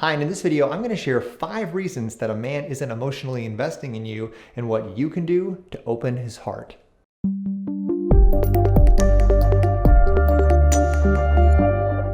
Hi, and in this video, I'm going to share 5 reasons that a man isn't emotionally investing in you and what you can do to open his heart.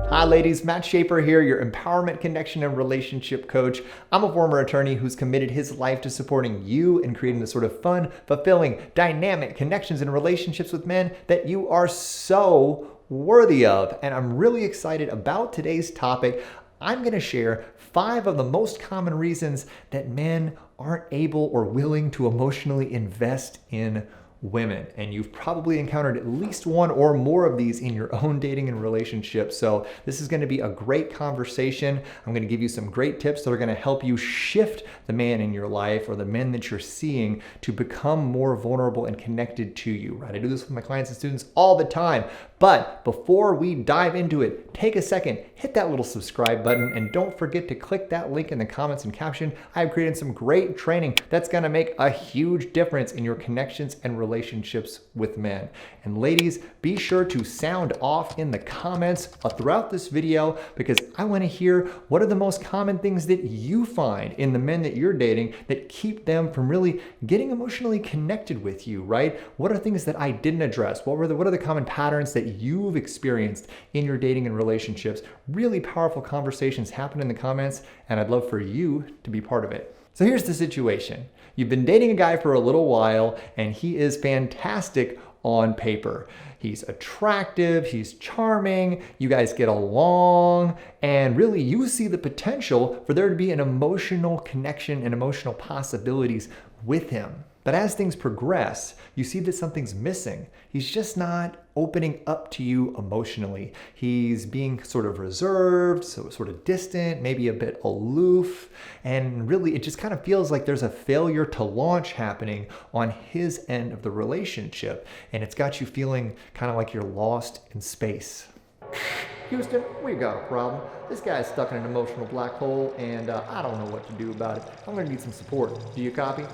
Hi ladies, Matt Shaffer here, your empowerment, connection, and relationship coach. I'm a former attorney who's committed his life to supporting you and creating the sort of fun, fulfilling, dynamic connections and relationships with men that you are so worthy of. And I'm really excited about today's topic. I'm going to share 5 of the most common reasons that men aren't able or willing to emotionally invest in women. And you've probably encountered at least one or more of these in your own dating and relationship. So this is going to be a great conversation. I'm going to give you some great tips that are going to help you shift the man in your life or the men that you're seeing to become more vulnerable and connected to you, right? I do this with my clients and students all the time. But before we dive into it, take a second, hit that little subscribe button, and don't forget to click that link in the comments and caption. I've created some great training that's going to make a huge difference in your connections and relationships with men. And ladies, be sure to sound off in the comments throughout this video because I want to hear what are the most common things that you find in the men that you're dating that keep them from really getting emotionally connected with you, right? What are things that I didn't address? What are the common patterns that you've experienced in your dating and relationships? Really powerful conversations happen in the comments, and I'd love for you to be part of it. So here's the situation. You've been dating a guy for a little while, and he is fantastic on paper. He's attractive, he's charming, you guys get along, and really you see the potential for there to be an emotional connection and emotional possibilities with him. But as things progress, you see that something's missing. He's just not opening up to you emotionally. He's being sort of reserved, so sort of distant, maybe a bit aloof, and really it just kind of feels like there's a failure to launch happening on his end of the relationship, and it's got you feeling kind of like you're lost in space. Houston, we got a problem. This guy's stuck in an emotional black hole, and I don't know what to do about it. I'm gonna need some support. Do you copy?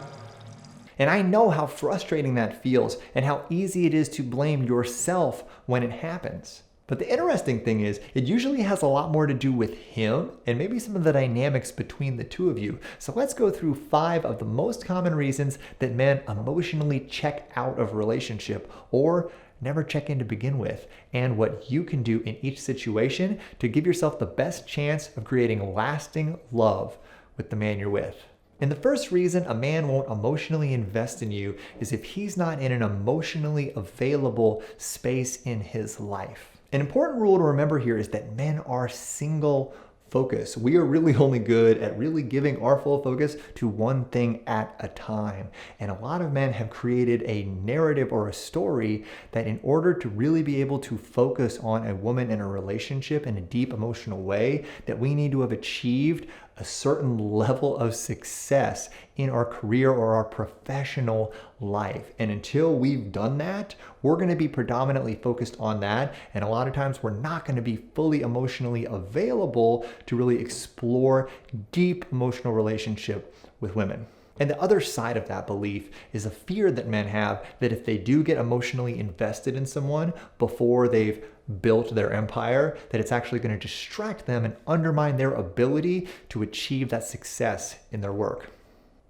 And I know how frustrating that feels and how easy it is to blame yourself when it happens. But the interesting thing is, it usually has a lot more to do with him and maybe some of the dynamics between the two of you. So let's go through 5 of the most common reasons that men emotionally check out of a relationship or never check in to begin with, and what you can do in each situation to give yourself the best chance of creating lasting love with the man you're with. And the first reason a man won't emotionally invest in you is if he's not in an emotionally available space in his life. An important rule to remember here is that men are single focused. We are really only good at really giving our full focus to one thing at a time. And a lot of men have created a narrative or a story that in order to really be able to focus on a woman in a relationship in a deep emotional way, that we need to have achieved a certain level of success in our career or our professional life. And until we've done that, we're going to be predominantly focused on that. And a lot of times we're not going to be fully emotionally available to really explore deep emotional relationship with women. And the other side of that belief is a fear that men have that if they do get emotionally invested in someone before they've built their empire, that it's actually going to distract them and undermine their ability to achieve that success in their work.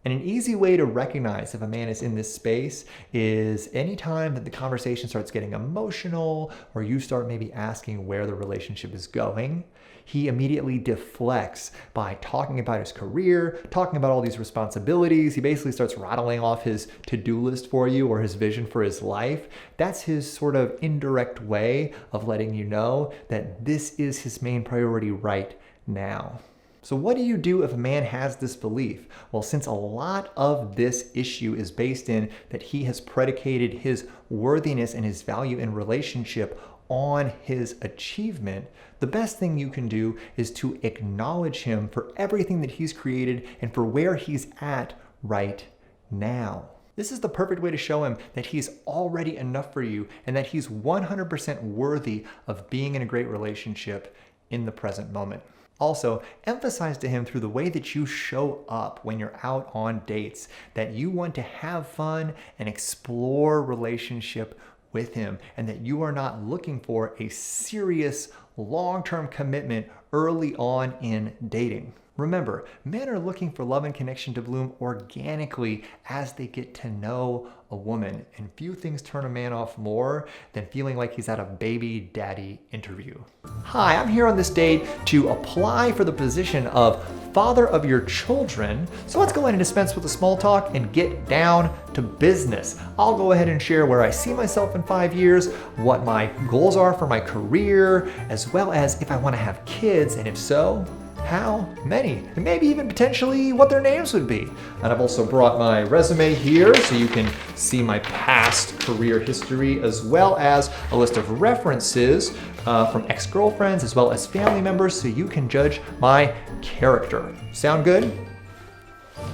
And an easy way to recognize if a man is in this space is anytime that the conversation starts getting emotional or you start maybe asking where the relationship is going, he immediately deflects by talking about his career, talking about all these responsibilities. He basically starts rattling off his to-do list for you or his vision for his life. That's his sort of indirect way of letting you know that this is his main priority right now. So what do you do if a man has this belief? Well, since a lot of this issue is based in that he has predicated his worthiness and his value in relationship on his achievement, the best thing you can do is to acknowledge him for everything that he's created and for where he's at right now. This is the perfect way to show him that he's already enough for you and that he's 100% worthy of being in a great relationship in the present moment. Also, emphasize to him through the way that you show up when you're out on dates that you want to have fun and explore relationship with him, and that you are not looking for a serious long-term commitment early on in dating. Remember, men are looking for love and connection to bloom organically as they get to know a woman. And few things turn a man off more than feeling like he's at a baby daddy interview. Hi, I'm here on this date to apply for the position of father of your children. So let's go ahead and dispense with the small talk and get down to business. I'll go ahead and share where I see myself in 5 years, what my goals are for my career, as well as if I want to have kids, and if so, how many, and maybe even potentially what their names would be. And I've also brought my resume here so you can see my past career history, as well as a list of references from ex-girlfriends as well as family members, so you can judge my character. Sound good?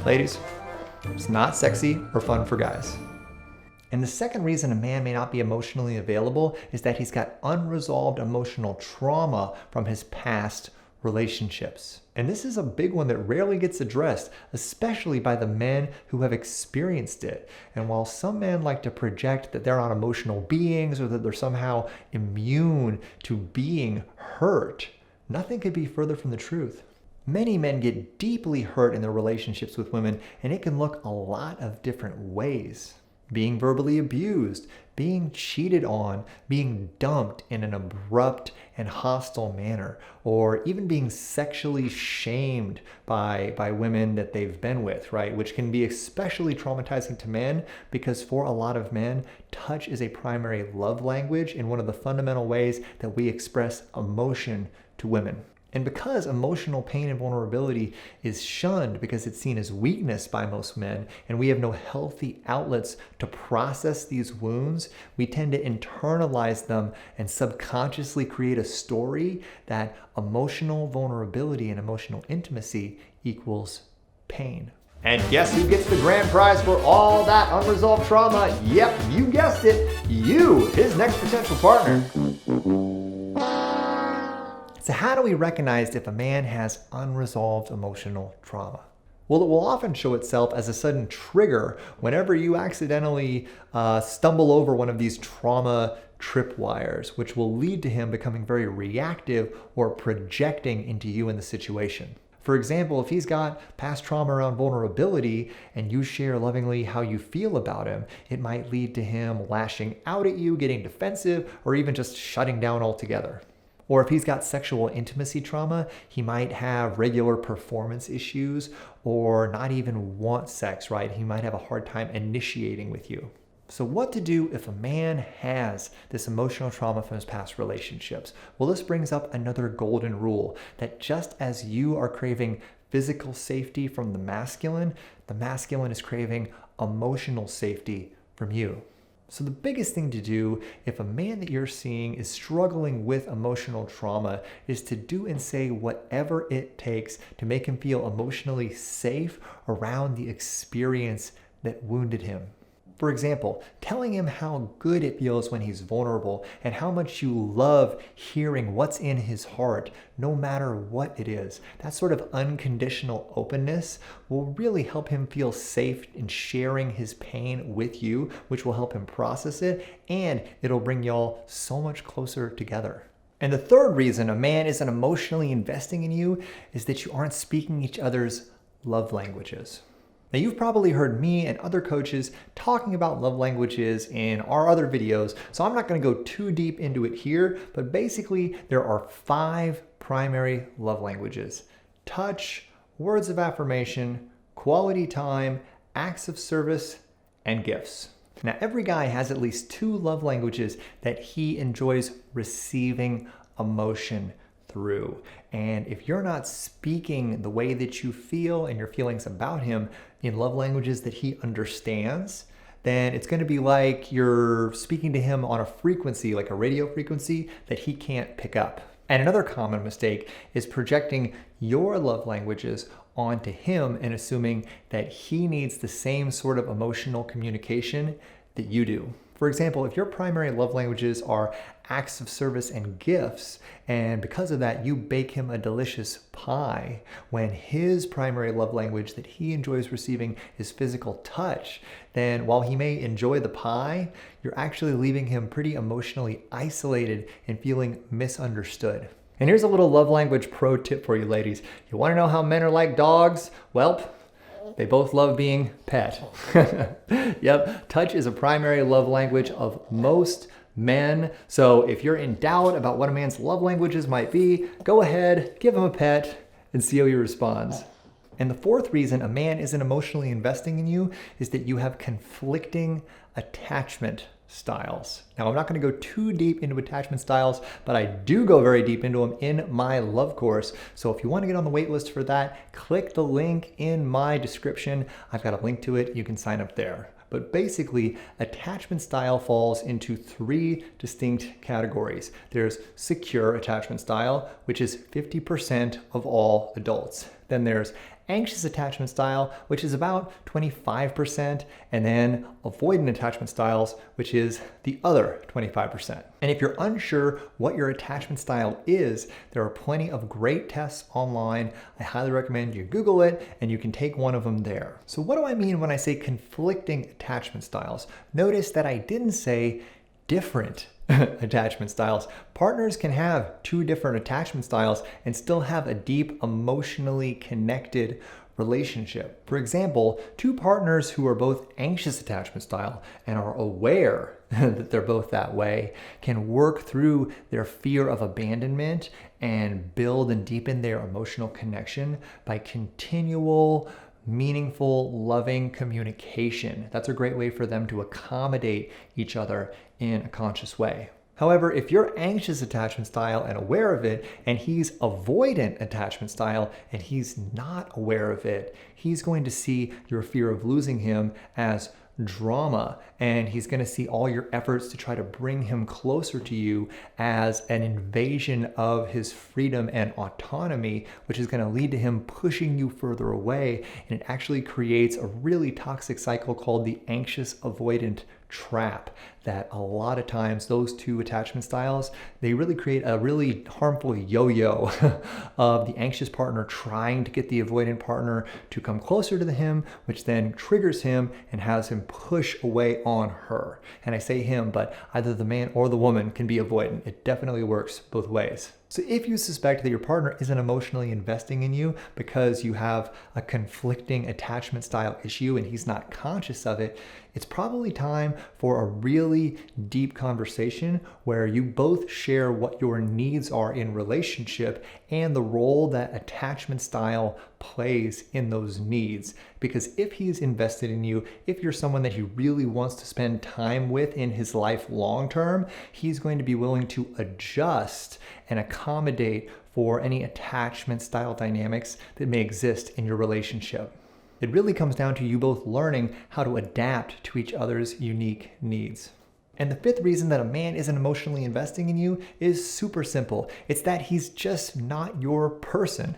Ladies, it's not sexy or fun for guys. And the second reason a man may not be emotionally available is that he's got unresolved emotional trauma from his past relationships. And this is a big one that rarely gets addressed, especially by the men who have experienced it. And while some men like to project that they're not emotional beings or that they're somehow immune to being hurt, nothing could be further from the truth. Many men get deeply hurt in their relationships with women, and it can look a lot of different ways. Being verbally abused, being cheated on, being dumped in an abrupt and hostile manner, or even being sexually shamed by women that they've been with, right? Which can be especially traumatizing to men because for a lot of men, touch is a primary love language and one of the fundamental ways that we express emotion to women. And because emotional pain and vulnerability is shunned because it's seen as weakness by most men, and we have no healthy outlets to process these wounds, we tend to internalize them and subconsciously create a story that emotional vulnerability and emotional intimacy equals pain. And guess who gets the grand prize for all that unresolved trauma? Yep, you guessed it, you, his next potential partner. So how do we recognize if a man has unresolved emotional trauma? Well, it will often show itself as a sudden trigger whenever you accidentally stumble over one of these trauma tripwires, which will lead to him becoming very reactive or projecting into you in the situation. For example, if he's got past trauma around vulnerability and you share lovingly how you feel about him, it might lead to him lashing out at you, getting defensive, or even just shutting down altogether. Or if he's got sexual intimacy trauma, he might have regular performance issues or not even want sex, right? He might have a hard time initiating with you. So what to do if a man has this emotional trauma from his past relationships? Well, this brings up another golden rule that just as you are craving physical safety from the masculine is craving emotional safety from you. So the biggest thing to do if a man that you're seeing is struggling with emotional trauma is to do and say whatever it takes to make him feel emotionally safe around the experience that wounded him. For example, telling him how good it feels when he's vulnerable and how much you love hearing what's in his heart, no matter what it is. That sort of unconditional openness will really help him feel safe in sharing his pain with you, which will help him process it, and it'll bring y'all so much closer together. And the third reason a man isn't emotionally investing in you is that you aren't speaking each other's love languages. Now, you've probably heard me and other coaches talking about love languages in our other videos, so I'm not going to go too deep into it here, but basically there are 5 primary love languages: touch, words of affirmation, quality time, acts of service, and gifts. Now, every guy has at least 2 love languages that he enjoys receiving emotion through. And if you're not speaking the way that you feel and your feelings about him in love languages that he understands, then it's going to be like you're speaking to him on a frequency, like a radio frequency, that he can't pick up. And another common mistake is projecting your love languages onto him and assuming that he needs the same sort of emotional communication that you do. For example, if your primary love languages are acts of service and gifts, and because of that you bake him a delicious pie, when his primary love language that he enjoys receiving is physical touch, then while he may enjoy the pie, you're actually leaving him pretty emotionally isolated and feeling misunderstood. And here's a little love language pro tip for you ladies. You want to know how men are like dogs? Well, they both love being pet. Yep, touch is a primary love language of most men. So if you're in doubt about what a man's love languages might be, go ahead, give him a pet, and see how he responds. And the fourth reason a man isn't emotionally investing in you is that you have conflicting attachment styles. Now, I'm not going to go too deep into attachment styles, but I do go very deep into them in my love course. So if you want to get on the wait list for that, click the link in my description. I've got a link to it. You can sign up there. But basically, attachment style falls into three distinct categories. There's secure attachment style, which is 50% of all adults. Then there's anxious attachment style, which is about 25%, and then avoidant attachment styles, which is the other 25%. And if you're unsure what your attachment style is, there are plenty of great tests online. I highly recommend you Google it, and you can take one of them there. So what do I mean when I say conflicting attachment styles? Notice that I didn't say different attachment styles. Partners can have two different attachment styles and still have a deep, emotionally connected relationship. For example, two partners who are both anxious attachment style and are aware that they're both that way can work through their fear of abandonment and build and deepen their emotional connection by continual, meaningful, loving communication. That's a great way for them to accommodate each other in a conscious way. However, if you're anxious attachment style and aware of it, and he's avoidant attachment style and he's not aware of it, he's going to see your fear of losing him as drama, and he's going to see all your efforts to try to bring him closer to you as an invasion of his freedom and autonomy, which is going to lead to him pushing you further away, and it actually creates a really toxic cycle called the anxious avoidant trap, that a lot of times those two attachment styles, they really create a really harmful yo-yo of the anxious partner trying to get the avoidant partner to come closer to him, which then triggers him and has him push away on her. And I say him, but either the man or the woman can be avoidant. It definitely works both ways. So if you suspect that your partner isn't emotionally investing in you because you have a conflicting attachment style issue and he's not conscious of it, it's probably time for a really deep conversation where you both share what your needs are in relationship and the role that attachment style plays in those needs. Because if he's invested in you, if you're someone that he really wants to spend time with in his life long term, he's going to be willing to adjust and accommodate for any attachment style dynamics that may exist in your relationship. It really comes down to you both learning how to adapt to each other's unique needs. And the fifth reason that a man isn't emotionally investing in you is super simple. It's that he's just not your person.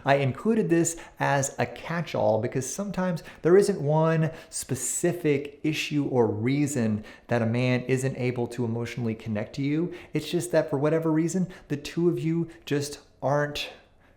I included this as a catch-all because sometimes there isn't one specific issue or reason that a man isn't able to emotionally connect to you. It's just that for whatever reason, the two of you just aren't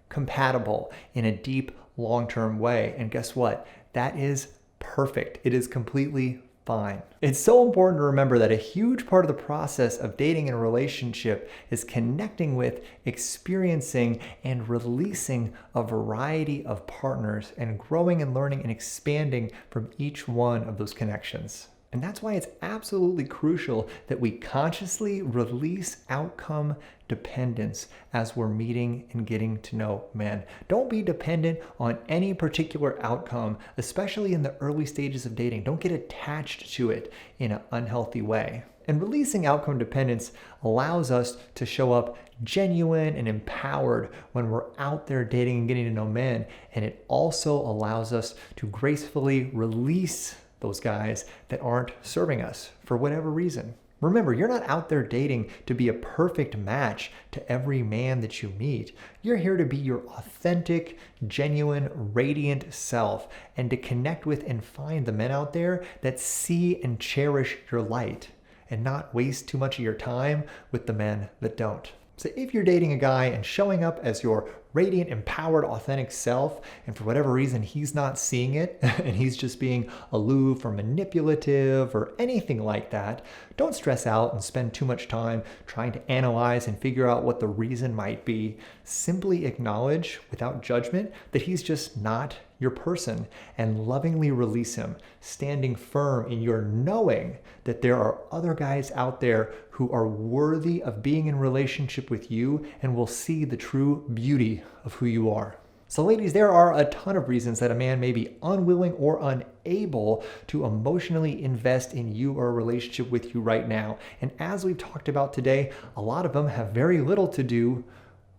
compatible in a deep, long-term way. And guess what? That is perfect. It is completely fine. It's so important to remember that a huge part of the process of dating in a relationship is connecting with, experiencing, and releasing a variety of partners and growing and learning and expanding from each one of those connections. And that's why it's absolutely crucial that we consciously release outcome dependence as we're meeting and getting to know men. Don't be dependent on any particular outcome, especially in the early stages of dating. Don't get attached to it in an unhealthy way. And releasing outcome dependence allows us to show up genuine and empowered when we're out there dating and getting to know men. And it also allows us to gracefully release those guys that aren't serving us for whatever reason. Remember, you're not out there dating to be a perfect match to every man that you meet. You're here to be your authentic, genuine, radiant self and to connect with and find the men out there that see and cherish your light and not waste too much of your time with the men that don't. So if you're dating a guy and showing up as your radiant, empowered, authentic self, and for whatever reason he's not seeing it and he's just being aloof or manipulative or anything like that, don't stress out and spend too much time trying to analyze and figure out what the reason might be. Simply acknowledge without judgment that he's just not your person and lovingly release him, standing firm in your knowing that there are other guys out there who are worthy of being in relationship with you and will see the true beauty of who you are. So ladies, there are a ton of reasons that a man may be unwilling or unable to emotionally invest in you or a relationship with you right now. And as we've talked about today, a lot of them have very little to do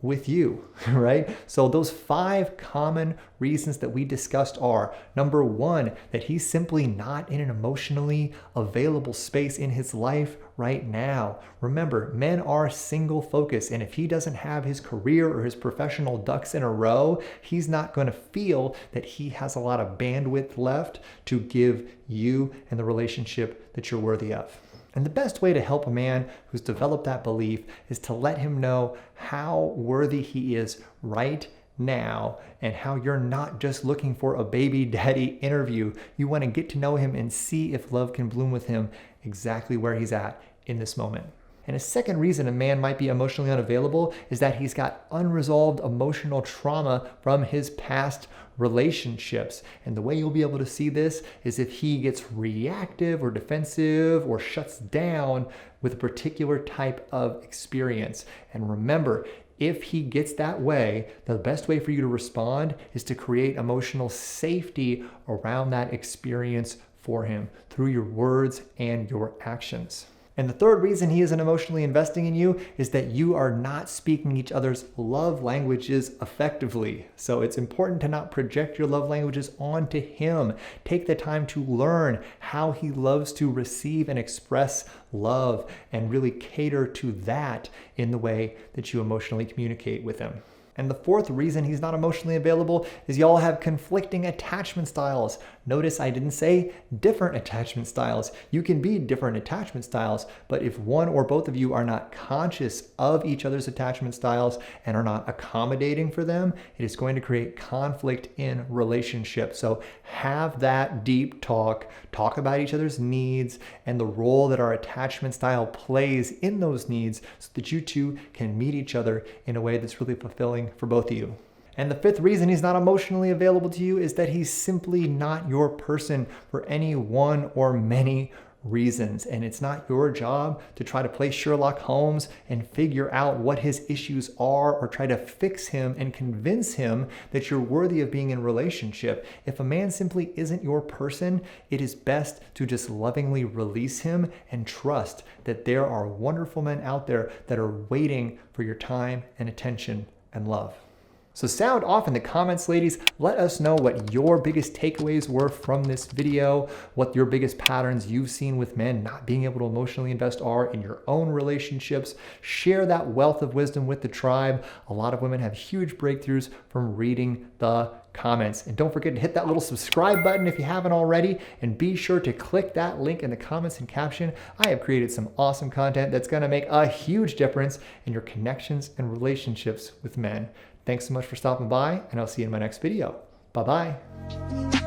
with you, right? So those 5 common reasons that we discussed are, number 1, that he's simply not in an emotionally available space in his life right now. Remember, men are single focused, and if he doesn't have his career or his professional ducks in a row, he's not going to feel that he has a lot of bandwidth left to give you and the relationship that you're worthy of. And the best way to help a man who's developed that belief is to let him know how worthy he is right now and how you're not just looking for a baby daddy interview. You want to get to know him and see if love can bloom with him exactly where he's at in this moment. And a second reason a man might be emotionally unavailable is that he's got unresolved emotional trauma from his past relationships. And the way you'll be able to see this is if he gets reactive or defensive or shuts down with a particular type of experience. And remember, if he gets that way, the best way for you to respond is to create emotional safety around that experience for him through your words and your actions. And the third reason he isn't emotionally investing in you is that you are not speaking each other's love languages effectively. So it's important to not project your love languages onto him. Take the time to learn how he loves to receive and express love and really cater to that in the way that you emotionally communicate with him. And the fourth reason he's not emotionally available is y'all have conflicting attachment styles. Notice I didn't say different attachment styles. You can be different attachment styles, but if one or both of you are not conscious of each other's attachment styles and are not accommodating for them, it is going to create conflict in relationships. So have that deep talk about each other's needs and the role that our attachment style plays in those needs so that you two can meet each other in a way that's really fulfilling for both of you. And the fifth reason he's not emotionally available to you is that he's simply not your person for any one or many reasons. And it's not your job to try to play Sherlock Holmes and figure out what his issues are or try to fix him and convince him that you're worthy of being in a relationship. If a man simply isn't your person, it is best to just lovingly release him and trust that there are wonderful men out there that are waiting for your time and attention and love. So sound off in the comments, ladies. Let us know what your biggest takeaways were from this video, what your biggest patterns you've seen with men not being able to emotionally invest are in your own relationships. Share that wealth of wisdom with the tribe. A lot of women have huge breakthroughs from reading the comments. And don't forget to hit that little subscribe button if you haven't already, and be sure to click that link in the comments and caption. I have created some awesome content that's going to make a huge difference in your connections and relationships with men. Thanks so much for stopping by, and I'll see you in my next video. Bye-bye.